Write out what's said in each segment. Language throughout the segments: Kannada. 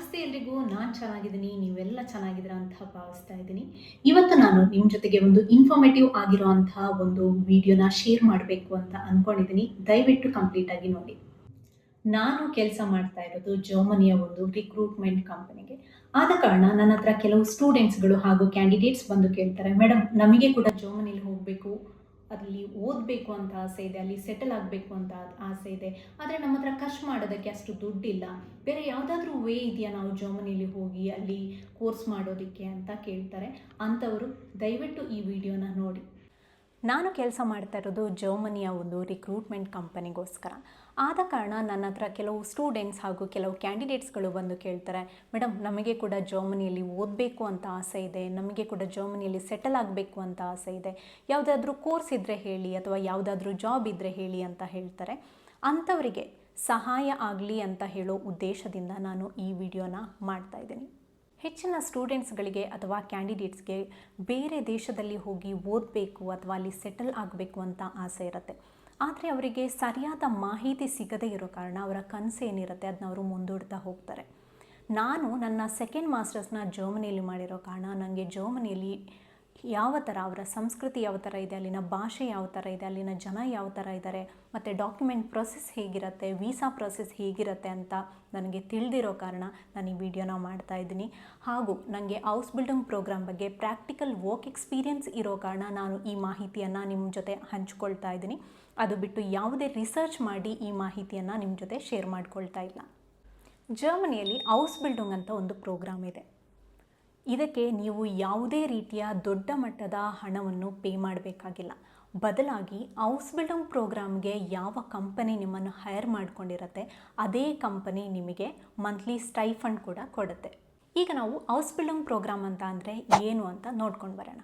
ನಮಸ್ತೆ ಎಲ್ರಿಗೂ. ನಾನು ಚೆನ್ನಾಗಿದ್ದೀನಿ, ನೀವೆಲ್ಲ ಚೆನ್ನಾಗಿದ್ದೀರಾ ಅಂತ ಭಾವಿಸ್ತಾ ಇದ್ದೀನಿ. ಇವತ್ತು ನಾನು ನಿಮ್ಮ ಜೊತೆಗೆ ಒಂದು ಇನ್ಫಾರ್ಮೇಟಿವ್ ಆಗಿರುವಂತಹ ಒಂದು ವಿಡಿಯೋನ ಶೇರ್ ಮಾಡಬೇಕು ಅಂತ ಅಂದ್ಕೊಂಡಿದ್ದೀನಿ. ದಯವಿಟ್ಟು ಕಂಪ್ಲೀಟ್ ಆಗಿ ನೋಡಿ. ನಾನು ಕೆಲಸ ಮಾಡ್ತಾ ಇರೋದು ಜರ್ಮನಿಯ ಒಂದು ರಿಕ್ರೂಟ್ಮೆಂಟ್ ಕಂಪನಿಗೆ. ಆದ ಕಾರಣ ನನ್ನ ಹತ್ರ ಕೆಲವು ಸ್ಟೂಡೆಂಟ್ಸ್ಗಳು ಹಾಗೂ ಕ್ಯಾಂಡಿಡೇಟ್ಸ್ ಬಂದು ಕೇಳ್ತಾರೆ, ಮೇಡಮ್ ನಮಗೆ ಕೂಡ ಜರ್ಮನಿಲಿ ಹೋಗಬೇಕು, ಅಲ್ಲಿ ಓದಬೇಕು ಅಂತ ಆಸೆ ಇದೆ, ಅಲ್ಲಿ ಸೆಟಲ್ ಆಗಬೇಕು ಅಂತ ಆಸೆ ಇದೆ. ಆದರೆ ನಮ್ಮ ಹತ್ರ ಖರ್ಚು ಮಾಡೋದಕ್ಕೆ ಅಷ್ಟು ದುಡ್ಡಿಲ್ಲ. ಬೇರೆ ಯಾವುದಾದ್ರೂ ವೇ ಇದೆಯಾ ನಾವು ಜರ್ಮನಿಲಿ ಹೋಗಿ ಅಲ್ಲಿ ಕೋರ್ಸ್ ಮಾಡೋದಕ್ಕೆ ಅಂತ ಕೇಳ್ತಾರೆ. ಅಂಥವರು ದಯವಿಟ್ಟು ಈ ವಿಡಿಯೋನ ನೋಡಿ. ನಾನು ಕೆಲಸ ಮಾಡ್ತಾ ಇರೋದು ಜರ್ಮನಿಯ ಒಂದು ರಿಕ್ರೂಟ್ಮೆಂಟ್ ಕಂಪನಿಗೋಸ್ಕರ. ಆದ ಕಾರಣ ನನ್ನ ಹತ್ರ ಕೆಲವು ಸ್ಟೂಡೆಂಟ್ಸ್ ಹಾಗೂ ಕೆಲವು ಕ್ಯಾಂಡಿಡೇಟ್ಸ್ಗಳು ಬಂದು ಕೇಳ್ತಾರೆ, ಮೇಡಮ್ ನಮಗೆ ಕೂಡ ಜರ್ಮನಿಯಲ್ಲಿ ಓದಬೇಕು ಅಂತ ಆಸೆ ಇದೆ, ನಮಗೆ ಕೂಡ ಜರ್ಮನಿಯಲ್ಲಿ ಸೆಟಲ್ ಆಗಬೇಕು ಅಂತ ಆಸೆ ಇದೆ, ಯಾವುದಾದ್ರೂ ಕೋರ್ಸ್ ಇದ್ದರೆ ಹೇಳಿ ಅಥವಾ ಯಾವುದಾದ್ರೂ ಜಾಬ್ ಇದ್ದರೆ ಹೇಳಿ ಅಂತ ಹೇಳ್ತಾರೆ. ಅಂಥವರಿಗೆ ಸಹಾಯ ಆಗಲಿ ಅಂತ ಹೇಳೋ ಉದ್ದೇಶದಿಂದ ನಾನು ಈ ವಿಡಿಯೋನ ಮಾಡ್ತಾ ಇದ್ದೀನಿ. ಹೆಚ್ಚಿನ ಸ್ಟೂಡೆಂಟ್ಸ್ಗಳಿಗೆ ಅಥವಾ ಕ್ಯಾಂಡಿಡೇಟ್ಸ್ಗೆ ಬೇರೆ ದೇಶದಲ್ಲಿ ಹೋಗಿ ಓದಬೇಕು ಅಥವಾ ಅಲ್ಲಿ ಸೆಟಲ್ ಆಗಬೇಕು ಅಂತ ಆಸೆ ಇರುತ್ತೆ. ಆದರೆ ಅವರಿಗೆ ಸರಿಯಾದ ಮಾಹಿತಿ ಸಿಗದೇ ಇರೋ ಕಾರಣ ಅವರ ಕನಸು ಏನಿರುತ್ತೆ ಅದನ್ನ ಅವರು ಮುಂದೂಡ್ತಾ ಹೋಗ್ತಾರೆ. ನಾನು ನನ್ನ ಸೆಕೆಂಡ್ ಮಾಸ್ಟರ್ಸ್ನ ಜರ್ಮನಿಯಲ್ಲಿ ಮಾಡಿರೋ ಕಾರಣ ನನಗೆ ಜರ್ಮನಿಯಲ್ಲಿ ಯಾವ ಥರ ಅವರ ಸಂಸ್ಕೃತಿ ಯಾವ ಥರ ಇದೆ, ಅಲ್ಲಿನ ಭಾಷೆ ಯಾವ ಥರ ಇದೆ, ಅಲ್ಲಿನ ಜನ ಯಾವ ಥರ ಇದ್ದಾರೆ, ಮತ್ತು ಡಾಕ್ಯುಮೆಂಟ್ ಪ್ರೊಸೆಸ್ ಹೇಗಿರುತ್ತೆ, ವೀಸಾ ಪ್ರೊಸೆಸ್ ಹೇಗಿರುತ್ತೆ ಅಂತ ನನಗೆ ತಿಳಿದಿರೋ ಕಾರಣ ನಾನು ಈ ವಿಡಿಯೋನ ಮಾಡ್ತಾ ಇದ್ದೀನಿ. ಹಾಗೂ ನನಗೆ ಹೌಸ್ ಬಿಲ್ಡಿಂಗ್ ಪ್ರೋಗ್ರಾಮ್ ಬಗ್ಗೆ ಪ್ರಾಕ್ಟಿಕಲ್ ವರ್ಕ್ ಎಕ್ಸ್ಪೀರಿಯನ್ಸ್ ಇರೋ ಕಾರಣ ನಾನು ಈ ಮಾಹಿತಿಯನ್ನು ನಿಮ್ಮ ಜೊತೆ ಹಂಚ್ಕೊಳ್ತಾ ಇದ್ದೀನಿ. ಅದು ಬಿಟ್ಟು ಯಾವುದೇ ರಿಸರ್ಚ್ ಮಾಡಿ ಈ ಮಾಹಿತಿಯನ್ನು ನಿಮ್ಮ ಜೊತೆ ಶೇರ್ ಮಾಡ್ಕೊಳ್ತಾ ಇಲ್ಲ. ಜರ್ಮನಿಯಲ್ಲಿ ಹೌಸ್ ಬಿಲ್ಡಿಂಗ್ ಅಂತ ಒಂದು ಪ್ರೋಗ್ರಾಮ್ ಇದೆ. ಇದಕ್ಕೆ ನೀವು ಯಾವುದೇ ರೀತಿಯ ದೊಡ್ಡ ಮಟ್ಟದ ಹಣವನ್ನು ಪೇ ಮಾಡಬೇಕಾಗಿಲ್ಲ. ಬದಲಾಗಿ ಹೌಸ್ ಬಿಲ್ಡಿಂಗ್ ಪ್ರೋಗ್ರಾಮ್ಗೆ ಯಾವ ಕಂಪನಿ ನಿಮ್ಮನ್ನು ಹೈರ್ ಮಾಡ್ಕೊಂಡಿರುತ್ತೆ ಅದೇ ಕಂಪನಿ ನಿಮಗೆ ಮಂತ್ಲಿ ಸ್ಟೈಫಂಡ್ ಕೂಡ ಕೊಡುತ್ತೆ. ಈಗ ನಾವು ಹೌಸ್ ಬಿಲ್ಡಿಂಗ್ ಪ್ರೋಗ್ರಾಮ್ ಅಂತ ಅಂದರೆ ಏನು ಅಂತ ನೋಡ್ಕೊಂಡು ಬರೋಣ.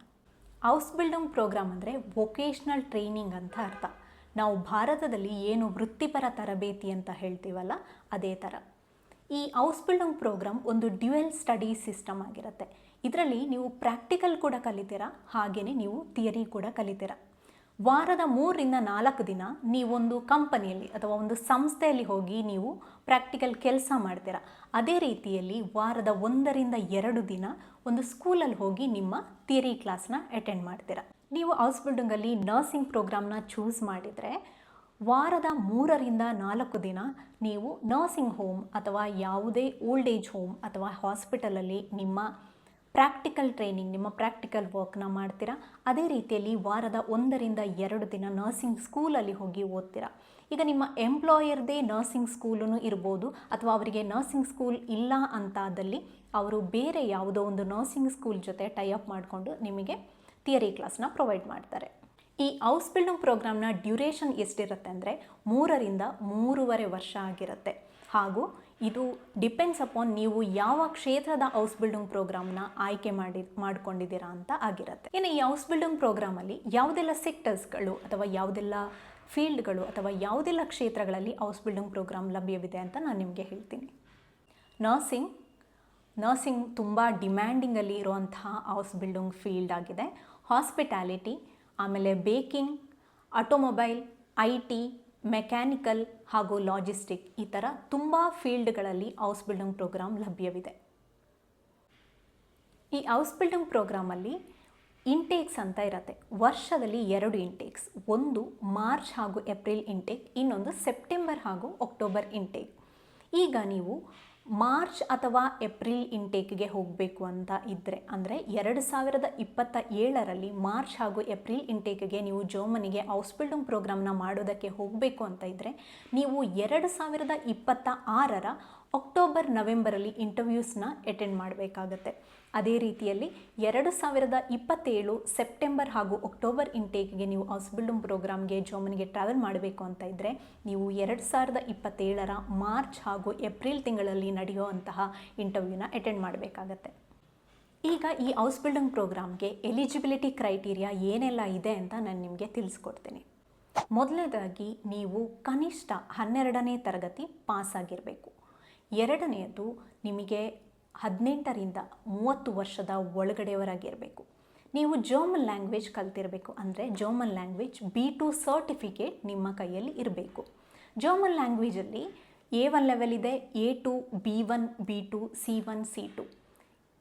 ಹೌಸ್ ಬಿಲ್ಡಿಂಗ್ ಪ್ರೋಗ್ರಾಮ್ ಅಂದರೆ ವೊಕೇಶ್ನಲ್ ಟ್ರೈನಿಂಗ್ ಅಂತ ಅರ್ಥ. ನಾವು ಭಾರತದಲ್ಲಿ ಏನು ವೃತ್ತಿಪರ ತರಬೇತಿ ಅಂತ ಹೇಳ್ತೀವಲ್ಲ ಅದೇ ಥರ. ಈ ಹೌಸ್ ಬಿಲ್ಡಿಂಗ್ ಪ್ರೋಗ್ರಾಮ್ ಒಂದು ಡ್ಯುಯಲ್ ಸ್ಟಡಿ ಸಿಸ್ಟಮ್ ಆಗಿರುತ್ತೆ. ಇದರಲ್ಲಿ ನೀವು ಪ್ರಾಕ್ಟಿಕಲ್ ಕೂಡ ಕಲಿತೀರಾ, ಹಾಗೆಯೇ ನೀವು ಥಿಯರಿ ಕೂಡ ಕಲಿತೀರಾ. ವಾರದ 3 ರಿಂದ 4 ದಿನ ನೀವೊಂದು ಕಂಪನಿಯಲ್ಲಿ ಅಥವಾ ಒಂದು ಸಂಸ್ಥೆಯಲ್ಲಿ ಹೋಗಿ ನೀವು ಪ್ರಾಕ್ಟಿಕಲ್ ಕೆಲಸ ಮಾಡ್ತೀರಾ. ಅದೇ ರೀತಿಯಲ್ಲಿ ವಾರದ 1 ರಿಂದ 2 ದಿನ ಒಂದು ಸ್ಕೂಲಲ್ಲಿ ಹೋಗಿ ನಿಮ್ಮ ಥಿಯರಿ ಕ್ಲಾಸ್ನ ಅಟೆಂಡ್ ಮಾಡ್ತೀರಾ. ನೀವು ಹೌಸ್ ಬಿಲ್ಡಿಂಗಲ್ಲಿ ನರ್ಸಿಂಗ್ ಪ್ರೋಗ್ರಾಮ್ನ ಚೂಸ್ ಮಾಡಿದರೆ ವಾರದ 3 ರಿಂದ 4 ದಿನ ನೀವು ನರ್ಸಿಂಗ್ ಹೋಮ್ ಅಥವಾ ಯಾವುದೇ ಓಲ್ಡ್ ಏಜ್ ಹೋಮ್ ಅಥವಾ ಹಾಸ್ಪಿಟಲಲ್ಲಿ ನಿಮ್ಮ ಪ್ರಾಕ್ಟಿಕಲ್ ಟ್ರೈನಿಂಗ್, ನಿಮ್ಮ ಪ್ರಾಕ್ಟಿಕಲ್ ವರ್ಕ್ನ ಮಾಡ್ತೀರಾ. ಅದೇ ರೀತಿಯಲ್ಲಿ ವಾರದ 1 ರಿಂದ 2 ದಿನ ನರ್ಸಿಂಗ್ ಸ್ಕೂಲಲ್ಲಿ ಹೋಗಿ ಓದ್ತೀರಾ. ಈಗ ನಿಮ್ಮ ಎಂಪ್ಲಾಯರ್ದೇ ನರ್ಸಿಂಗ್ ಸ್ಕೂಲೂ ಇರ್ಬೋದು, ಅಥವಾ ಅವರಿಗೆ ನರ್ಸಿಂಗ್ ಸ್ಕೂಲ್ ಇಲ್ಲ ಅಂತಾದಲ್ಲಿ ಅವರು ಬೇರೆ ಯಾವುದೋ ಒಂದು ನರ್ಸಿಂಗ್ ಸ್ಕೂಲ್ ಜೊತೆ ಟೈಅಪ್ ಮಾಡಿಕೊಂಡು ನಿಮಗೆ ಥಿಯರಿ ಕ್ಲಾಸ್ನ ಪ್ರೊವೈಡ್ ಮಾಡ್ತಾರೆ. ಈ ಹೌಸ್ ಬಿಲ್ಡಿಂಗ್ ಪ್ರೋಗ್ರಾಮ್ನ ಡ್ಯೂರೇಷನ್ ಎಷ್ಟಿರುತ್ತೆ ಅಂದರೆ 3 ರಿಂದ 3.5 ವರ್ಷ ಆಗಿರುತ್ತೆ. ಹಾಗೂ ಇದು ಡಿಪೆಂಡ್ಸ್ ಅಪಾನ್ ನೀವು ಯಾವ ಕ್ಷೇತ್ರದ ಹೌಸ್ ಬಿಲ್ಡಿಂಗ್ ಪ್ರೋಗ್ರಾಮ್ನ ಆಯ್ಕೆ ಮಾಡ್ಕೊಂಡಿದ್ದೀರಾ ಅಂತ ಆಗಿರುತ್ತೆ. ಇನ್ನು ಈ ಹೌಸ್ ಬಿಲ್ಡಿಂಗ್ ಪ್ರೋಗ್ರಾಮಲ್ಲಿ ಯಾವುದೆಲ್ಲ ಸೆಕ್ಟರ್ಸ್ಗಳು ಅಥವಾ ಯಾವುದೆಲ್ಲ ಫೀಲ್ಡ್ಗಳು ಅಥವಾ ಯಾವುದೆಲ್ಲ ಕ್ಷೇತ್ರಗಳಲ್ಲಿ ಹೌಸ್ ಬಿಲ್ಡಿಂಗ್ ಪ್ರೋಗ್ರಾಮ್ ಲಭ್ಯವಿದೆ ಅಂತ ನಾನು ನಿಮಗೆ ಹೇಳ್ತೀನಿ. ನರ್ಸಿಂಗ್ ತುಂಬ ಡಿಮ್ಯಾಂಡಿಂಗಲ್ಲಿ ಇರುವಂತಹ ಹೌಸ್ ಬಿಲ್ಡಿಂಗ್ ಫೀಲ್ಡ್ ಆಗಿದೆ. ಹಾಸ್ಪಿಟಾಲಿಟಿ, ಆಮೇಲೆ ಬೇಕಿಂಗ್, ಆಟೋಮೊಬೈಲ್, IT, ಮೆಕ್ಯಾನಿಕಲ್ ಹಾಗೂ ಲಾಜಿಸ್ಟಿಕ್, ಈ ಥರ ತುಂಬ ಫೀಲ್ಡ್ಗಳಲ್ಲಿ ಹೌಸ್ ಬಿಲ್ಡಿಂಗ್ ಪ್ರೋಗ್ರಾಮ್ ಲಭ್ಯವಿದೆ. ಈ ಹೌಸ್ ಬಿಲ್ಡಿಂಗ್ ಪ್ರೋಗ್ರಾಮಲ್ಲಿ ಇಂಟೇಕ್ಸ್ ಅಂತ ಇರುತ್ತೆ. ವರ್ಷದಲ್ಲಿ 2 ಇಂಟೇಕ್ಸ್, ಒಂದು ಮಾರ್ಚ್ ಹಾಗೂ ಏಪ್ರಿಲ್ ಇಂಟೇಕ್, ಇನ್ನೊಂದು ಸೆಪ್ಟೆಂಬರ್ ಹಾಗೂ ಅಕ್ಟೋಬರ್ ಇಂಟೇಕ್. ಈಗ ನೀವು ಮಾರ್ಚ್ ಅಥವಾ ಏಪ್ರಿಲ್ ಇಂಟೇಕ್ಗೆ ಹೋಗಬೇಕು ಅಂತ ಇದ್ದರೆ, ಅಂದರೆ 2027ರಲ್ಲಿ ಮಾರ್ಚ್ ಹಾಗೂ ಏಪ್ರಿಲ್ ಇಂಟೇಕ್ಗೆ ನೀವು ಜರ್ಮನಿಗೆ ಹೌಸ್ ಬಿಲ್ಡಿಂಗ್ ಪ್ರೋಗ್ರಾಮ್ನ ಮಾಡೋದಕ್ಕೆ ಹೋಗಬೇಕು ಅಂತ ಇದ್ದರೆ, ನೀವು 2026ರ ಅಕ್ಟೋಬರ್ ನವೆಂಬರಲ್ಲಿ ಇಂಟರ್ವ್ಯೂಸ್ನ ಅಟೆಂಡ್ ಮಾಡಬೇಕಾಗತ್ತೆ. ಅದೇ ರೀತಿಯಲ್ಲಿ 2027 ಸೆಪ್ಟೆಂಬರ್ ಹಾಗೂ ಅಕ್ಟೋಬರ್ ಇಂಟೇಕ್ಗೆ ನೀವು ಹೌಸ್ ಬಿಲ್ಡಿಂಗ್ ಪ್ರೋಗ್ರಾಮ್ಗೆ ಜರ್ಮನಿಗೆ ಟ್ರಾವೆಲ್ ಮಾಡಬೇಕು ಅಂತ ಇದ್ದರೆ, ನೀವು 2027ರ ಮಾರ್ಚ್ ಹಾಗೂ ಏಪ್ರಿಲ್ ತಿಂಗಳಲ್ಲಿ ನಡೆಯುವಂತಹ ಇಂಟರ್ವ್ಯೂನ ಅಟೆಂಡ್ ಮಾಡಬೇಕಾಗತ್ತೆ. ಈಗ ಈ ಹೌಸ್ ಬಿಲ್ಡಿಂಗ್ ಪ್ರೋಗ್ರಾಮ್ಗೆ ಎಲಿಜಿಬಿಲಿಟಿ ಕ್ರೈಟೀರಿಯಾ ಏನೆಲ್ಲ ಇದೆ ಅಂತ ನಾನು ನಿಮಗೆ ತಿಳಿಸ್ಕೊಡ್ತೀನಿ. ಮೊದಲನೇದಾಗಿ ನೀವು ಕನಿಷ್ಠ 12ನೇ ತರಗತಿ ಪಾಸಾಗಿರಬೇಕು. ಎರಡನೆಯದು ನಿಮಗೆ 18 ರಿಂದ 30 ವರ್ಷದ ಒಳಗಡೆಯವರಾಗಿರಬೇಕು. ನೀವು ಜರ್ಮನ್ ಲ್ಯಾಂಗ್ವೇಜ್ ಕಲ್ತಿರಬೇಕು, ಅಂದರೆ ಜರ್ಮನ್ ಲ್ಯಾಂಗ್ವೇಜ್ B2 ಸರ್ಟಿಫಿಕೇಟ್ ನಿಮ್ಮ ಕೈಯಲ್ಲಿ ಇರಬೇಕು. ಜರ್ಮನ್ ಲ್ಯಾಂಗ್ವೇಜಲ್ಲಿ A1 ಲೆವೆಲ್ ಇದೆ, A2, B1, B2, C1, C2.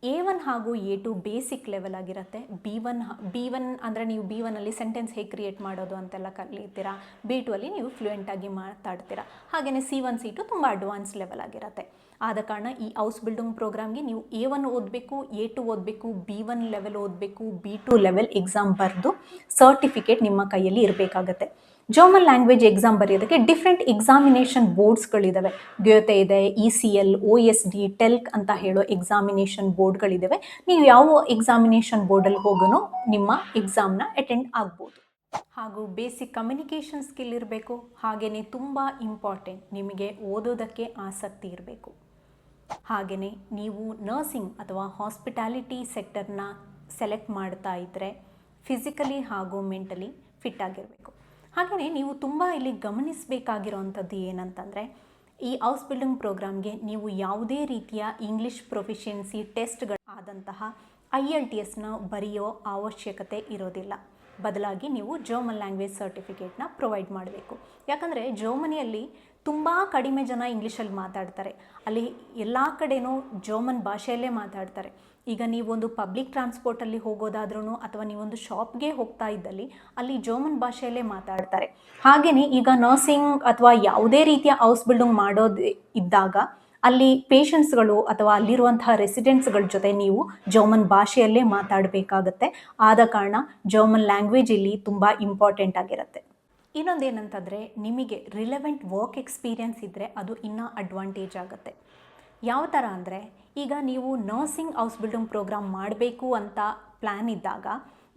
A1 ಹಾಗೂ A2 ಬೇಸಿಕ್ ಲೆವೆಲ್ ಆಗಿರುತ್ತೆ. ಬಿ ಒನ್ ಅಂದರೆ ನೀವು B1 ಅಲ್ಲಿ ಸೆಂಟೆನ್ಸ್ ಹೇಗೆ ಕ್ರಿಯೇಟ್ ಮಾಡೋದು ಅಂತೆಲ್ಲ ಕಲಿತೀರಾ. B2 ಅಲ್ಲಿ ನೀವು ಫ್ಲೂಯೆಂಟಾಗಿ ಮಾತಾಡ್ತೀರಾ. ಹಾಗೆಯೇ C1, C2 ತುಂಬ ಅಡ್ವಾನ್ಸ್ ಲೆವೆಲ್ ಆಗಿರುತ್ತೆ. ಆದ ಕಾರಣ ಈ ಹೌಸ್ ಬಿಲ್ಡಿಂಗ್ ಪ್ರೋಗ್ರಾಮ್ಗೆ ನೀವು A1 ಓದಬೇಕು, A2 ಓದಬೇಕು, B1 ಲೆವೆಲ್ ಓದಬೇಕು, B2 ಲೆವೆಲ್ ಎಕ್ಸಾಮ್ ಬರೆದು ಸರ್ಟಿಫಿಕೇಟ್ ನಿಮ್ಮ ಕೈಯಲ್ಲಿ ಇರಬೇಕಾಗತ್ತೆ. ಜರ್ಮನ್ ಲ್ಯಾಂಗ್ವೇಜ್ ಎಕ್ಸಾಮ್ ಬರೆಯೋದಕ್ಕೆ ಡಿಫ್ರೆಂಟ್ ಎಕ್ಸಾಮಿನೇಷನ್ ಬೋರ್ಡ್ಸ್ಗಳಿದ್ದಾವೆ. ಗ್ಯೋತೆ ಇದೆ, ECL, OSD, ಟೆಲ್ಕ್ ಅಂತ ಹೇಳೋ ಎಕ್ಸಾಮಿನೇಷನ್ ಬೋರ್ಡ್ಗಳಿದ್ದಾವೆ. ನೀವು ಯಾವ ಎಕ್ಸಾಮಿನೇಷನ್ ಬೋರ್ಡಲ್ಲಿ ಹೋಗೋನು ನಿಮ್ಮ ಎಕ್ಸಾಮ್ನ ಅಟೆಂಡ್ ಆಗ್ಬೋದು. ಹಾಗೂ ಬೇಸಿಕ್ ಕಮ್ಯುನಿಕೇಷನ್ ಸ್ಕಿಲ್ ಇರಬೇಕು. ಹಾಗೆಯೇ ತುಂಬ ಇಂಪಾರ್ಟೆಂಟ್, ನಿಮಗೆ ಓದೋದಕ್ಕೆ ಆಸಕ್ತಿ ಇರಬೇಕು. ಹಾಗೆಯೇ ನೀವು ನರ್ಸಿಂಗ್ ಅಥವಾ ಹಾಸ್ಪಿಟಾಲಿಟಿ ಸೆಕ್ಟರ್ನ ಸೆಲೆಕ್ಟ್ ಮಾಡ್ತಾ ಇದ್ದರೆ ಫಿಸಿಕಲಿ ಹಾಗೂ ಮೆಂಟಲಿ ಫಿಟ್ ಆಗಿರಬೇಕು. ಹಾಗೆಯೇ ನೀವು ತುಂಬ ಇಲ್ಲಿ ಗಮನಿಸಬೇಕಾಗಿರೋವಂಥದ್ದು ಏನಂತಂದರೆ, ಈ ಹೌಸ್ ಬಿಲ್ಡಿಂಗ್ ಪ್ರೋಗ್ರಾಮ್ಗೆ ನೀವು ಯಾವುದೇ ರೀತಿಯ ಇಂಗ್ಲೀಷ್ ಪ್ರೊಫಿಷಿಯನ್ಸಿ ಟೆಸ್ಟ್ಗಳು ಆದಂತಹ IELTSನ ಬರೆಯೋ ಅವಶ್ಯಕತೆ ಇರೋದಿಲ್ಲ. ಬದಲಾಗಿ ನೀವು ಜರ್ಮನ್ ಲ್ಯಾಂಗ್ವೇಜ್ ಸರ್ಟಿಫಿಕೇಟ್ನ ಪ್ರೊವೈಡ್ ಮಾಡಬೇಕು. ಯಾಕಂದರೆ ಜರ್ಮನಿಯಲ್ಲಿ ತುಂಬ ಕಡಿಮೆ ಜನ ಇಂಗ್ಲೀಷಲ್ಲಿ ಮಾತಾಡ್ತಾರೆ. ಅಲ್ಲಿ ಎಲ್ಲ ಕಡೆನೂ ಜರ್ಮನ್ ಭಾಷೆಯಲ್ಲೇ ಮಾತಾಡ್ತಾರೆ. ಈಗ ನೀವೊಂದು ಪಬ್ಲಿಕ್ ಟ್ರಾನ್ಸ್ಪೋರ್ಟಲ್ಲಿ ಹೋಗೋದಾದ್ರೂ ಅಥವಾ ನೀವೊಂದು ಶಾಪ್ಗೆ ಹೋಗ್ತಾ ಇದ್ದಲ್ಲಿ ಅಲ್ಲಿ ಜರ್ಮನ್ ಭಾಷೆಯಲ್ಲೇ ಮಾತಾಡ್ತಾರೆ. ಹಾಗೆಯೇ ಈಗ ನರ್ಸಿಂಗ್ ಅಥವಾ ಯಾವುದೇ ರೀತಿಯ ಹೌಸ್ ಬಿಲ್ಡಿಂಗ್ ಮಾಡೋದು ಇದ್ದಾಗ ಅಲ್ಲಿ ಪೇಷಂಟ್ಸ್ಗಳು ಅಥವಾ ಅಲ್ಲಿರುವಂತಹ ರೆಸಿಡೆಂಟ್ಸ್ಗಳ ಜೊತೆ ನೀವು ಜರ್ಮನ್ ಭಾಷೆಯಲ್ಲೇ ಮಾತಾಡಬೇಕಾಗತ್ತೆ. ಆದ ಕಾರಣ ಜರ್ಮನ್ ಲ್ಯಾಂಗ್ವೇಜ್ ಇಲ್ಲಿ ತುಂಬ ಇಂಪಾರ್ಟೆಂಟ್ ಆಗಿರುತ್ತೆ. ಇನ್ನೊಂದೇನಂತಂದರೆ, ನಿಮಗೆ ರಿಲೆವೆಂಟ್ ವರ್ಕ್ ಎಕ್ಸ್ಪೀರಿಯನ್ಸ್ ಇದ್ದರೆ ಅದು ಇನ್ನೂ ಅಡ್ವಾಂಟೇಜ್ ಆಗುತ್ತೆ. ಯಾವ ಥರ ಅಂದರೆ, ಈಗ ನೀವು ನರ್ಸಿಂಗ್ ಹೌಸ್ ಬಿಲ್ಡಿಂಗ್ ಪ್ರೋಗ್ರಾಮ್ ಮಾಡಬೇಕು ಅಂತ ಪ್ಲ್ಯಾನ್ ಇದ್ದಾಗ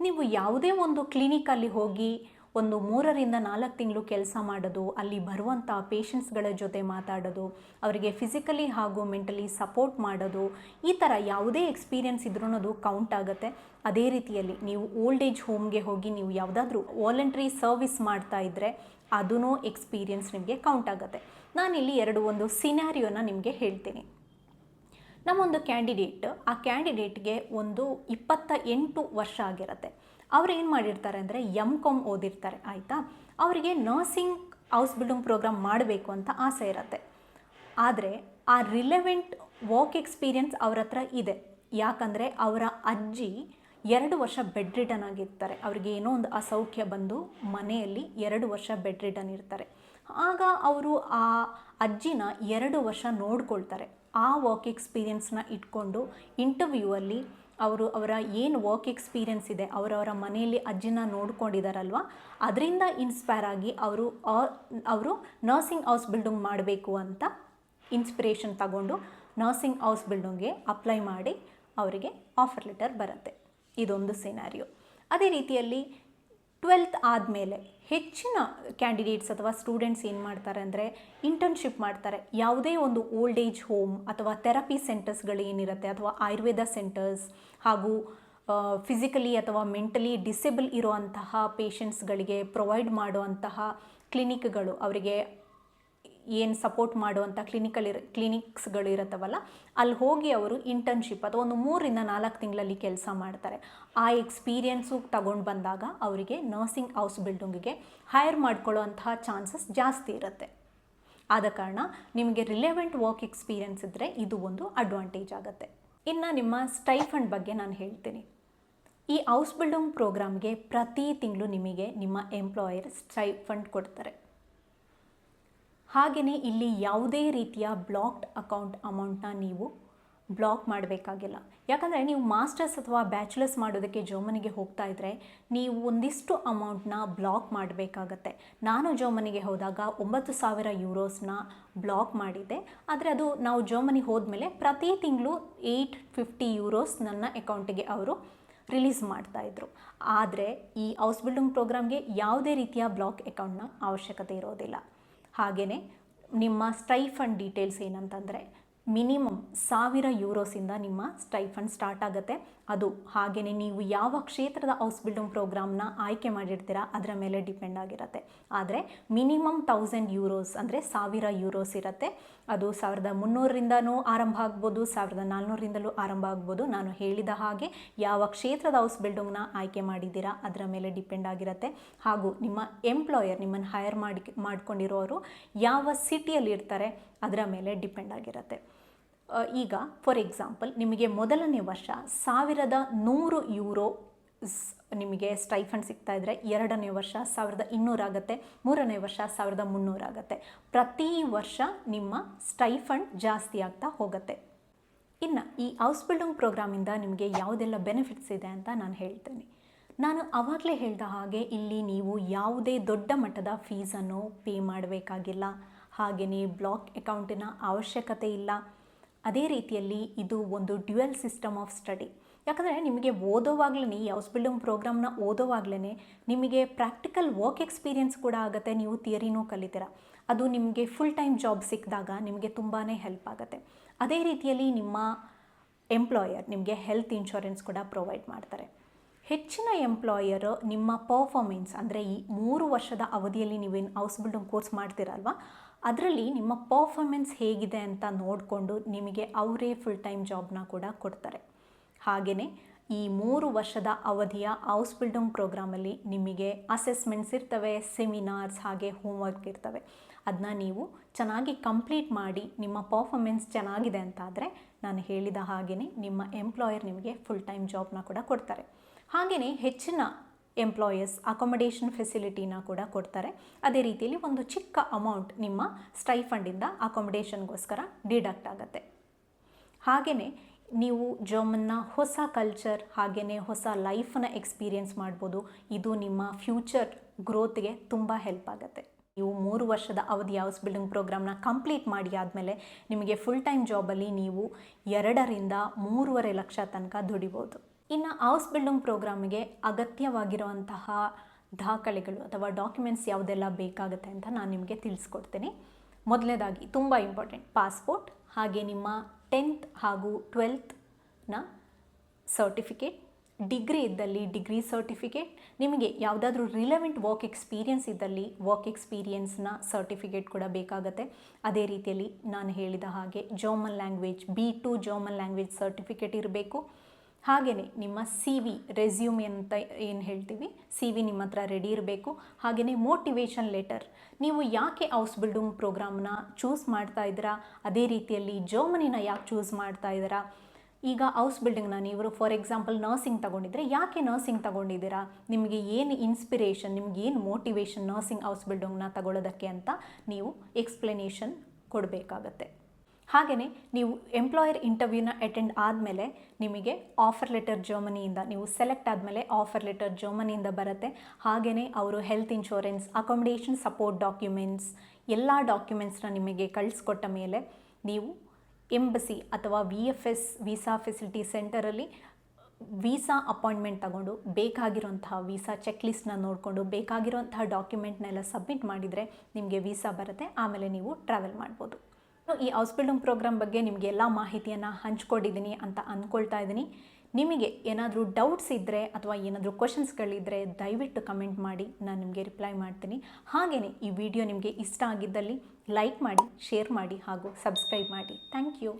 ನೀವು ಯಾವುದೇ ಒಂದು ಕ್ಲಿನಿಕಲ್ಲಿ ಹೋಗಿ ಒಂದು 3ರಿಂದ 4 ತಿಂಗಳು ಕೆಲಸ ಮಾಡೋದು, ಅಲ್ಲಿ ಬರುವಂಥ ಪೇಷಂಟ್ಸ್ಗಳ ಜೊತೆ ಮಾತಾಡೋದು, ಅವರಿಗೆ ಫಿಸಿಕಲಿ ಹಾಗೂ ಮೆಂಟಲಿ ಸಪೋರ್ಟ್ ಮಾಡೋದು, ಈ ಥರ ಯಾವುದೇ ಎಕ್ಸ್ಪೀರಿಯನ್ಸ್ ಇದ್ರೂ ಅದು ಕೌಂಟ್ ಆಗುತ್ತೆ. ಅದೇ ರೀತಿಯಲ್ಲಿ ನೀವು ಓಲ್ಡ್ ಏಜ್ ಹೋಮ್ಗೆ ಹೋಗಿ ನೀವು ಯಾವುದಾದ್ರೂ ವಾಲಂಟ್ರಿ ಸರ್ವಿಸ್ ಮಾಡ್ತಾ ಇದ್ದರೆ ಅದೂ ಎಕ್ಸ್ಪೀರಿಯನ್ಸ್ ನಿಮಗೆ ಕೌಂಟ್ ಆಗುತ್ತೆ. ನಾನಿಲ್ಲಿ ಒಂದು ಸಿನಾರಿಯೋನ ನಿಮಗೆ ಹೇಳ್ತೀನಿ. ನಮ್ಮೊಂದು ಕ್ಯಾಂಡಿಡೇಟ್, ಆ ಕ್ಯಾಂಡಿಡೇಟ್ಗೆ ಒಂದು 28 ವರ್ಷ ಆಗಿರುತ್ತೆ. ಅವ್ರು ಏನು ಮಾಡಿರ್ತಾರೆ ಅಂದರೆ MCOM ಓದಿರ್ತಾರೆ, ಆಯಿತಾ. ಅವರಿಗೆ ನರ್ಸಿಂಗ್ ಹೌಸ್ ಬಿಲ್ಡಿಂಗ್ ಪ್ರೋಗ್ರಾಮ್ ಮಾಡಬೇಕು ಅಂತ ಆಸೆ ಇರುತ್ತೆ. ಆದರೆ ಆ ರಿಲೆವೆಂಟ್ ವರ್ಕ್ ಎಕ್ಸ್ಪೀರಿಯನ್ಸ್ ಅವ್ರ ಹತ್ರ ಇದೆ. ಯಾಕಂದರೆ ಅವರ ಅಜ್ಜಿ 2 ವರ್ಷ ಬೆಡ್ ರಿಡನ್ ಆಗಿರ್ತಾರೆ. ಅವ್ರಿಗೆ ಏನೋ ಒಂದು ಅಸೌಖ್ಯ ಬಂದು ಮನೆಯಲ್ಲಿ 2 ವರ್ಷ ಬೆಡ್ ರಿಡನ್ ಇರ್ತಾರೆ. ಆಗ ಅವರು ಆ ಅಜ್ಜಿನ 2 ವರ್ಷ ನೋಡ್ಕೊಳ್ತಾರೆ. ಆ ವರ್ಕ್ ಎಕ್ಸ್ಪೀರಿಯನ್ಸ್ನ ಇಟ್ಕೊಂಡು ಇಂಟರ್ವ್ಯೂವಲ್ಲಿ ಅವರ ಏನು ವರ್ಕ್ ಎಕ್ಸ್ಪೀರಿಯನ್ಸ್ ಇದೆ, ಅವರವರ ಮನೆಯಲ್ಲಿ ಅಜ್ಜಿನ ನೋಡ್ಕೊಂಡಿದ್ದಾರಲ್ವ, ಅದರಿಂದ ಇನ್ಸ್ಪೈರ್ ಆಗಿ ಅವರು ನರ್ಸಿಂಗ್ ಹೌಸ್ ಬಿಲ್ಡಿಂಗ್ ಮಾಡಬೇಕು ಅಂತ ಇನ್ಸ್ಪಿರೇಷನ್ ತಗೊಂಡು ನರ್ಸಿಂಗ್ ಹೌಸ್ ಬಿಲ್ಡಿಂಗ್ಗೆ ಅಪ್ಲೈ ಮಾಡಿ ಅವರಿಗೆ ಆಫರ್ ಲೆಟರ್ ಬರುತ್ತೆ. ಇದೊಂದು ಸಿನಾರಿಯೋ. ಅದೇ ರೀತಿಯಲ್ಲಿ 12th ಆದಮೇಲೆ ಹೆಚ್ಚಿನ ಕ್ಯಾಂಡಿಡೇಟ್ಸ್ ಅಥವಾ ಸ್ಟೂಡೆಂಟ್ಸ್ ಏನು ಮಾಡ್ತಾರೆ ಅಂದರೆ ಇಂಟರ್ನ್ಶಿಪ್ ಮಾಡ್ತಾರೆ. ಯಾವುದೇ ಒಂದು ಓಲ್ಡ್ ಏಜ್ ಹೋಮ್ ಅಥವಾ ಥೆರಪಿ ಸೆಂಟರ್ಸ್ಗಳು ಏನಿರುತ್ತೆ, ಅಥವಾ ಆಯುರ್ವೇದ ಸೆಂಟರ್ಸ್ ಹಾಗೂ ಫಿಸಿಕಲಿ ಅಥವಾ ಮೆಂಟಲಿ ಡಿಸೇಬಲ್ ಇರುವಂತಹ ಪೇಷಂಟ್ಸ್ಗಳಿಗೆ ಪ್ರೊವೈಡ್ ಮಾಡುವಂತಹ ಕ್ಲಿನಿಕ್ಗಳು, ಅವರಿಗೆ ಏನು ಸಪೋರ್ಟ್ ಮಾಡುವಂಥ ಕ್ಲಿನಿಕ್ಸ್ಗಳು ಇರುತ್ತವಲ್ಲ, ಅಲ್ಲಿ ಹೋಗಿ ಅವರು ಇಂಟರ್ನ್ಶಿಪ್ ಅಥವಾ ಒಂದು 3ರಿಂದ 4 ತಿಂಗಳಲ್ಲಿ ಕೆಲಸ ಮಾಡ್ತಾರೆ. ಆ ಎಕ್ಸ್ಪೀರಿಯನ್ಸು ತಗೊಂಡು ಬಂದಾಗ ಅವರಿಗೆ ನರ್ಸಿಂಗ್ ಹೌಸ್ ಬಿಲ್ಡಿಂಗಿಗೆ ಹೈರ್ ಮಾಡ್ಕೊಳ್ಳೋವಂತಹ ಚಾನ್ಸಸ್ ಜಾಸ್ತಿ ಇರುತ್ತೆ. ಆದ ಕಾರಣ ನಿಮಗೆ ರಿಲೆವೆಂಟ್ ವರ್ಕ್ ಎಕ್ಸ್ಪೀರಿಯನ್ಸ್ ಇದ್ದರೆ ಇದು ಒಂದು ಅಡ್ವಾಂಟೇಜ್ ಆಗುತ್ತೆ. ಇನ್ನು ನಿಮ್ಮ ಸ್ಟೈಫಂಡ್ ಬಗ್ಗೆ ನಾನು ಹೇಳ್ತೀನಿ. ಈ ಹೌಸ್ ಬಿಲ್ಡಿಂಗ್ ಪ್ರೋಗ್ರಾಮ್ಗೆ ಪ್ರತಿ ತಿಂಗಳು ನಿಮಗೆ ನಿಮ್ಮ ಎಂಪ್ಲಾಯರ್ ಸ್ಟೈಫಂಡ್ ಕೊಡ್ತಾರೆ. ಹಾಗೆಯೇ ಇಲ್ಲಿ ಯಾವುದೇ ರೀತಿಯ ಬ್ಲಾಕ್ಡ್ ಅಕೌಂಟ್ ಅಮೌಂಟ್ನ ನೀವು ಬ್ಲಾಕ್ ಮಾಡಬೇಕಾಗಿಲ್ಲ. ಯಾಕಂದರೆ ನೀವು ಮಾಸ್ಟರ್ಸ್ ಅಥವಾ ಬ್ಯಾಚುಲರ್ಸ್ ಮಾಡೋದಕ್ಕೆ ಜರ್ಮನಿಗೆ ಹೋಗ್ತಾ ಇದ್ದರೆ ನೀವು ಒಂದಿಷ್ಟು ಅಮೌಂಟ್ನ ಬ್ಲಾಕ್ ಮಾಡಬೇಕಾಗತ್ತೆ. ನಾನು ಜರ್ಮನಿಗೆ ಹೋದಾಗ 9,000 ಯೂರೋಸ್ನ ಬ್ಲಾಕ್ ಮಾಡಿದ್ದೆ. ಆದರೆ ಅದು ನಾವು ಜರ್ಮನಿಗೆ ಹೋದ್ಮೇಲೆ ಪ್ರತಿ ತಿಂಗಳು 850 ಯೂರೋಸ್ ನನ್ನ ಅಕೌಂಟಿಗೆ ಅವರು ರಿಲೀಸ್ ಮಾಡ್ತಾಯಿದ್ರು. ಆದರೆ ಈ ಹೌಸ್ ಬಿಲ್ಡಿಂಗ್ ಪ್ರೋಗ್ರಾಮ್ಗೆ ಯಾವುದೇ ರೀತಿಯ ಬ್ಲಾಕ್ ಅಕೌಂಟ್ನ ಅವಶ್ಯಕತೆ ಇರೋದಿಲ್ಲ. ಹಾಗೆಯೇ ನಿಮ್ಮ ಸ್ಟೈಫಂಡ್ ಡೀಟೇಲ್ಸ್ ಏನಂತಂದರೆ ಮಿನಿಮಮ್ 1,000 ಯೂರೋಸಿಂದ ನಿಮ್ಮ ಸ್ಟೈಫಂಡ್ ಸ್ಟಾರ್ಟ್ ಆಗುತ್ತೆ. ಅದು ಹಾಗೆಯೇ ನೀವು ಯಾವ ಕ್ಷೇತ್ರದ ಹೌಸ್ ಬಿಲ್ಡಿಂಗ್ ಪ್ರೋಗ್ರಾಮ್ನ ಆಯ್ಕೆ ಮಾಡಿರ್ತೀರಾ ಅದರ ಮೇಲೆ ಡಿಪೆಂಡ್ ಆಗಿರುತ್ತೆ. ಆದರೆ ಮಿನಿಮಮ್ €1000 ಅಂದರೆ €1000 ಇರುತ್ತೆ. ಅದು 1300ರಿಂದನೂ ಆರಂಭ ಆಗ್ಬೋದು, 1400ರಿಂದಲೂ ಆರಂಭ ಆಗ್ಬೋದು. ನಾನು ಹೇಳಿದ ಹಾಗೆ ಯಾವ ಕ್ಷೇತ್ರದ ಹೌಸ್ ಬಿಲ್ಡಿಂಗ್ನ ಆಯ್ಕೆ ಮಾಡಿದ್ದೀರಾ ಅದರ ಮೇಲೆ ಡಿಪೆಂಡ್ ಆಗಿರುತ್ತೆ. ಹಾಗೂ ನಿಮ್ಮ ಎಂಪ್ಲಾಯರ್ ನಿಮ್ಮನ್ನು ಹೈರ್ ಮಾಡ್ಕೊಂಡಿರೋರು ಯಾವ ಸಿಟಿಯಲ್ಲಿ ಇರ್ತಾರೆ ಅದರ ಮೇಲೆ ಡಿಪೆಂಡ್ ಆಗಿರುತ್ತೆ. ಈಗ ಫಾರ್ ಎಕ್ಸಾಂಪಲ್ ನಿಮಗೆ ಮೊದಲನೇ ವರ್ಷ €1100 ನಿಮಗೆ ಸ್ಟೈಫಂಡ್ ಸಿಗ್ತಾ ಇದ್ದರೆ, ಎರಡನೇ ವರ್ಷ 1200 ಆಗುತ್ತೆ, ಮೂರನೇ ವರ್ಷ 1300 ಆಗುತ್ತೆ. ಪ್ರತಿ ವರ್ಷ ನಿಮ್ಮ ಸ್ಟೈಫಂಡ್ ಜಾಸ್ತಿ ಆಗ್ತಾ ಹೋಗುತ್ತೆ. ಇನ್ನು ಈ ಹೌಸ್ ಬಿಲ್ಡಿಂಗ್ ಪ್ರೋಗ್ರಾಮಿಂದ ನಿಮಗೆ ಯಾವುದೆಲ್ಲ ಬೆನಿಫಿಟ್ಸ್ ಇದೆ ಅಂತ ನಾನು ಹೇಳ್ತೇನೆ. ನಾನು ಆವಾಗಲೇ ಹೇಳಿದ ಹಾಗೆ ಇಲ್ಲಿ ನೀವು ಯಾವುದೇ ದೊಡ್ಡ ಮಟ್ಟದ ಫೀಸನ್ನು ಪೇ ಮಾಡಬೇಕಾಗಿಲ್ಲ. ಹಾಗೆಯೇ ಬ್ಲಾಕ್ ಅಕೌಂಟಿನ ಅವಶ್ಯಕತೆ ಇಲ್ಲ. ಅದೇ ರೀತಿಯಲ್ಲಿ ಇದು ಒಂದು ಡ್ಯುಯಲ್ ಸಿಸ್ಟಮ್ ಆಫ್ ಸ್ಟಡಿ. ಯಾಕಂದರೆ ನಿಮಗೆ ಓದೋವಾಗಲೇ ಈ ಹೌಸ್ ಬಿಲ್ಡಿಂಗ್ ಪ್ರೋಗ್ರಾಮ್ನ ಓದೋವಾಗಲೇ ನಿಮಗೆ ಪ್ರಾಕ್ಟಿಕಲ್ ವರ್ಕ್ ಎಕ್ಸ್ಪೀರಿಯನ್ಸ್ ಕೂಡ ಆಗುತ್ತೆ. ನೀವು ಥಿಯರಿನೂ ಕಲಿತೀರ. ಅದು ನಿಮಗೆ ಫುಲ್ ಟೈಮ್ ಜಾಬ್ ಸಿಕ್ಕಿದಾಗ ನಿಮಗೆ ತುಂಬಾ ಹೆಲ್ಪ್ ಆಗುತ್ತೆ. ಅದೇ ರೀತಿಯಲ್ಲಿ ನಿಮ್ಮ ಎಂಪ್ಲಾಯರ್ ನಿಮಗೆ ಹೆಲ್ತ್ ಇನ್ಶೂರೆನ್ಸ್ ಕೂಡ ಪ್ರೊವೈಡ್ ಮಾಡ್ತಾರೆ. ಹೆಚ್ಚಿನ ಎಂಪ್ಲಾಯರ್ ನಿಮ್ಮ ಪರ್ಫಾರ್ಮೆನ್ಸ್ ಅಂದರೆ ಈ 3 ವರ್ಷದ ಅವಧಿಯಲ್ಲಿ ನೀವೇನು ಹೌಸ್ ಬಿಲ್ಡಿಂಗ್ ಕೋರ್ಸ್ ಮಾಡ್ತೀರಲ್ವ, ಅದರಲ್ಲಿ ನಿಮ್ಮ ಪರ್ಫಾರ್ಮೆನ್ಸ್ ಹೇಗಿದೆ ಅಂತ ನೋಡಿಕೊಂಡು ನಿಮಗೆ ಅವರೇ ಫುಲ್ ಟೈಮ್ ಜಾಬ್ನ ಕೂಡ ಕೊಡ್ತಾರೆ. ಹಾಗೆಯೇ ಈ 3 ವರ್ಷದ ಅವಧಿಯ ಹೌಸ್ ಬಿಲ್ಡಿಂಗ್ ಪ್ರೋಗ್ರಾಮಲ್ಲಿ ನಿಮಗೆ ಅಸೆಸ್ಮೆಂಟ್ಸ್ ಇರ್ತವೆ, ಸೆಮಿನಾರ್ಸ್ ಹಾಗೆ ಹೋಮ್ವರ್ಕ್ ಇರ್ತವೆ. ಅದನ್ನ ನೀವು ಚೆನ್ನಾಗಿ ಕಂಪ್ಲೀಟ್ ಮಾಡಿ ನಿಮ್ಮ ಪರ್ಫಾರ್ಮೆನ್ಸ್ ಚೆನ್ನಾಗಿದೆ ಅಂತಾದರೆ ನಾನು ಹೇಳಿದ ಹಾಗೆಯೇ ನಿಮ್ಮ ಎಂಪ್ಲಾಯರ್ ನಿಮಗೆ ಫುಲ್ ಟೈಮ್ ಜಾಬ್ನ ಕೂಡ ಕೊಡ್ತಾರೆ. ಹಾಗೆಯೇ ಹೆಚ್ಚಿನ ಎಂಪ್ಲಾಯರ್ಸ್ ಅಕೊಮಡೇಷನ್ ಫೆಸಿಲಿಟಿನ ಕೂಡ ಕೊಡ್ತಾರೆ. ಅದೇ ರೀತಿಯಲ್ಲಿ ಒಂದು ಚಿಕ್ಕ ಅಮೌಂಟ್ ನಿಮ್ಮ ಸ್ಟೈಫಂಡಿಂದ ಅಕೊಮಡೇಷನ್ಗೋಸ್ಕರ ಡಿಡಕ್ಟ್ ಆಗುತ್ತೆ. ಹಾಗೆಯೇ ನೀವು ಜರ್ಮನ್ನ ಹೊಸ ಕಲ್ಚರ್ ಹಾಗೆಯೇ ಹೊಸ ಲೈಫನ್ನ ಎಕ್ಸ್ಪೀರಿಯೆನ್ಸ್ ಮಾಡ್ಬೋದು. ಇದು ನಿಮ್ಮ ಫ್ಯೂಚರ್ ಗ್ರೋತ್ಗೆ ತುಂಬ ಹೆಲ್ಪ್ ಆಗುತ್ತೆ. ನೀವು 3 ವರ್ಷದ ಅವಧಿಯ ಹೌಸ್ ಬಿಲ್ಡಿಂಗ್ ಪ್ರೋಗ್ರಾಮ್ನ ಕಂಪ್ಲೀಟ್ ಮಾಡಿ ಆದಮೇಲೆ ನಿಮಗೆ ಫುಲ್ ಟೈಮ್ ಜಾಬಲ್ಲಿ ನೀವು 2ರಿಂದ 3.5 ಲಕ್ಷ ತನಕ ದುಡಿಬೋದು. ಇನ್ನು ಹೌಸ್ ಬಿಲ್ಡಿಂಗ್ ಪ್ರೋಗ್ರಾಮಿಗೆ ಅಗತ್ಯವಾಗಿರುವಂತಹ ದಾಖಲೆಗಳು ಅಥವಾ ಡಾಕ್ಯುಮೆಂಟ್ಸ್ ಯಾವುದೆಲ್ಲ ಬೇಕಾಗುತ್ತೆ ಅಂತ ನಾನು ನಿಮಗೆ ತಿಳಿಸ್ಕೊಡ್ತೀನಿ. ಮೊದಲನೇದಾಗಿ ತುಂಬ ಇಂಪಾರ್ಟೆಂಟ್, ಪಾಸ್ಪೋರ್ಟ್, ಹಾಗೆ ನಿಮ್ಮ 10th ಹಾಗೂ 12th ಸರ್ಟಿಫಿಕೇಟ್, ಡಿಗ್ರಿ ಇದ್ದಲ್ಲಿ ಡಿಗ್ರಿ ಸರ್ಟಿಫಿಕೇಟ್, ನಿಮಗೆ ಯಾವುದಾದ್ರೂ ರಿಲೆವೆಂಟ್ ವರ್ಕ್ ಎಕ್ಸ್ಪೀರಿಯನ್ಸ್ ಇದ್ದಲ್ಲಿ ವರ್ಕ್ ಎಕ್ಸ್ಪೀರಿಯನ್ಸ್ನ ಸರ್ಟಿಫಿಕೇಟ್ ಕೂಡ ಬೇಕಾಗುತ್ತೆ. ಅದೇ ರೀತಿಯಲ್ಲಿ ನಾನು ಹೇಳಿದ ಹಾಗೆ German language B2 German language certificate ಇರಬೇಕು. ಹಾಗೆಯೇ ನಿಮ್ಮ CV ರೆಸ್ಯೂಮ್ ಅಂತ ಏನು ಹೇಳ್ತೀವಿ, CV ನಿಮ್ಮ ಹತ್ರ ರೆಡಿ ಇರಬೇಕು. ಹಾಗೆಯೇ ಮೋಟಿವೇಶನ್ ಲೆಟರ್, ನೀವು ಯಾಕೆ ಹೌಸ್ ಬಿಲ್ಡಿಂಗ್ ಪ್ರೋಗ್ರಾಮ್ನ ಚೂಸ್ ಮಾಡ್ತಾ ಇದ್ದೀರಾ, ಅದೇ ರೀತಿಯಲ್ಲಿ ಜರ್ಮನಿನ ಯಾಕೆ ಚೂಸ್ ಮಾಡ್ತಾ ಇದ್ದೀರಾ. ಈಗ ಹೌಸ್ ಬಿಲ್ಡಿಂಗ್ನ ನೀವು ಫಾರ್ ಎಕ್ಸಾಂಪಲ್ ನರ್ಸಿಂಗ್ ತಗೊಂಡಿದ್ರೆ ಯಾಕೆ ನರ್ಸಿಂಗ್ ತಗೊಂಡಿದ್ದೀರಾ, ನಿಮಗೆ ಏನು ಇನ್ಸ್ಪಿರೇಷನ್, ನಿಮ್ಗೆ ಏನು ಮೋಟಿವೇಶನ್ ನರ್ಸಿಂಗ್ ಹೌಸ್ ಬಿಲ್ಡಿಂಗ್ನ ತಗೊಳ್ಳೋದಕ್ಕೆ ಅಂತ ನೀವು ಎಕ್ಸ್ಪ್ಲನೇಷನ್ ಕೊಡಬೇಕಾಗತ್ತೆ. ಹಾಗೆಯೇ ನೀವು ಎಂಪ್ಲಾಯರ್ ಇಂಟರ್ವ್ಯೂನ ಅಟೆಂಡ್ ಆದಮೇಲೆ ನಿಮಗೆ ಆಫರ್ ಲೆಟರ್ ಜರ್ಮನಿಯಿಂದ, ನೀವು ಸೆಲೆಕ್ಟ್ ಆದಮೇಲೆ ಆಫರ್ ಲೆಟರ್ ಜರ್ಮನಿಯಿಂದ ಬರುತ್ತೆ. ಹಾಗೆಯೇ ಅವರು health insurance, accommodation support documents ಎಲ್ಲ ಡಾಕ್ಯುಮೆಂಟ್ಸ್ನ ನಿಮಗೆ ಕಳಿಸ್ಕೊಟ್ಟ ಮೇಲೆ ನೀವು ಎಂಬಸಿ ಅಥವಾ VFS ವೀಸಾ ಫೆಸಿಲಿಟಿ ಸೆಂಟರಲ್ಲಿ ವೀಸಾ ಅಪಾಯಿಂಟ್ಮೆಂಟ್ ತಗೊಂಡು ಬೇಕಾಗಿರೋಂತಹ ವೀಸಾ ಚೆಕ್ ಲಿಸ್ಟ್ನ ನೋಡಿಕೊಂಡು ಬೇಕಾಗಿರೋಂತಹ ಡಾಕ್ಯುಮೆಂಟ್ನೆಲ್ಲ ಸಬ್ಮಿಟ್ ಮಾಡಿದರೆ ನಿಮಗೆ ವೀಸಾ ಬರುತ್ತೆ. ಆಮೇಲೆ ನೀವು ಟ್ರಾವೆಲ್ ಮಾಡ್ಬೋದು. ಈ ಹೌಸ್ ಬಿಲ್ಡಿಂಗ್ ಪ್ರೋಗ್ರಾಮ್ ಬಗ್ಗೆ ನಿಮಗೆ ಎಲ್ಲ ಮಾಹಿತಿಯನ್ನು ಹಂಚ್ಕೊಂಡಿದ್ದೀನಿ ಅಂತ ಅಂದ್ಕೊಳ್ತಾ ಇದ್ದೀನಿ. ನಿಮಗೆ ಏನಾದರೂ ಡೌಟ್ಸ್ ಇದ್ದರೆ ಅಥವಾ ಏನಾದರೂ ಕ್ವಶನ್ಸ್ಗಳಿದ್ದರೆ ದಯವಿಟ್ಟು ಕಮೆಂಟ್ ಮಾಡಿ, ನಾನು ನಿಮಗೆ ರಿಪ್ಲೈ ಮಾಡ್ತೀನಿ. ಹಾಗೆಯೇ ಈ ವಿಡಿಯೋ ನಿಮಗೆ ಇಷ್ಟ ಆಗಿದ್ದಲ್ಲಿ ಲೈಕ್ ಮಾಡಿ, ಶೇರ್ ಮಾಡಿ ಹಾಗೂ ಸಬ್ಸ್ಕ್ರೈಬ್ ಮಾಡಿ. Thank you.